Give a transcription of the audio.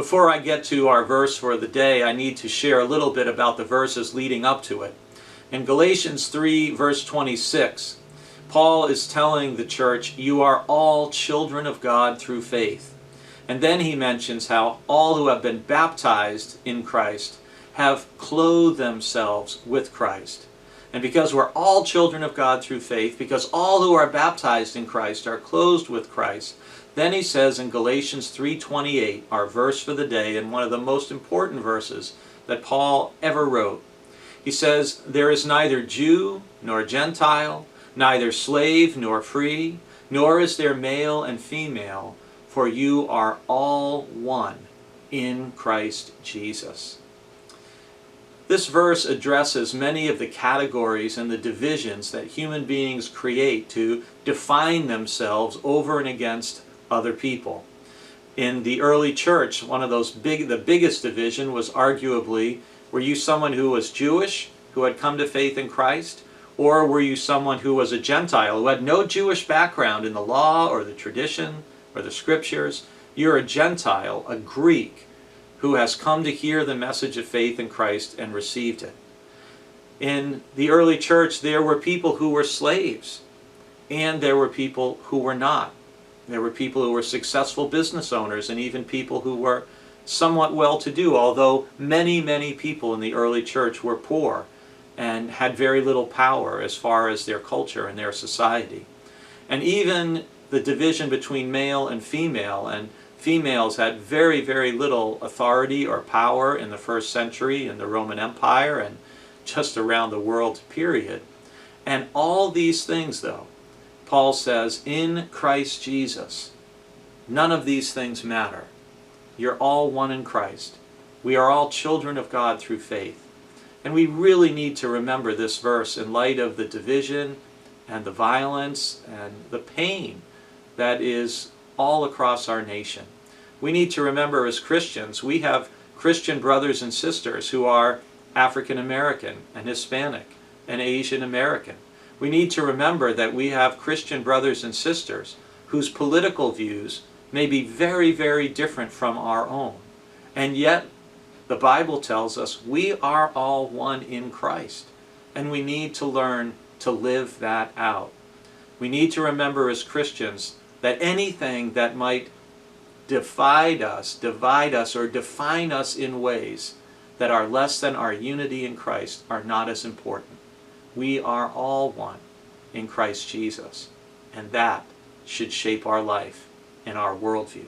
Before I get to our verse for the day, I need to share a little bit about the verses leading up to it. In Galatians 3, verse 26, Paul is telling the church, you are all children of God through faith. And then he mentions how all who have been baptized in Christ have clothed themselves with Christ. And because we're all children of God through faith, because all who are baptized in Christ are clothed with Christ, then he says in Galatians 3:28, our verse for the day, and one of the most important verses that Paul ever wrote, he says, there is neither Jew nor Gentile, neither slave nor free, nor is there male and female, for you are all one in Christ Jesus. This verse addresses many of the categories and the divisions that human beings create to define themselves over and against other people. In the early church, one of those the biggest division was arguably, were you someone who was Jewish, who had come to faith in Christ, or were you someone who was a Gentile, who had no Jewish background in the law or the tradition or the scriptures? You're a Gentile, a Greek, who has come to hear the message of faith in Christ and received it. In the early church, there were people who were slaves, and there were people who were not. There were people who were successful business owners, and even people who were somewhat well-to-do, although many, many people in the early church were poor and had very little power as far as their culture and their society. And even the division between male and females had very, very little authority or power in the first century in the Roman Empire and just around the world period. And all these things, though, Paul says, in Christ Jesus, none of these things matter. You're all one in Christ. We are all children of God through faith. And we really need to remember this verse in light of the division and the violence and the pain that is all across our nation. We need to remember as Christians, we have Christian brothers and sisters who are African American and Hispanic and Asian American. We need to remember that we have Christian brothers and sisters whose political views may be very, very different from our own. And yet, the Bible tells us we are all one in Christ. And we need to learn to live that out. We need to remember as Christians that anything that might divide us, or define us in ways that are less than our unity in Christ are not as important. We are all one in Christ Jesus, and that should shape our life and our worldview.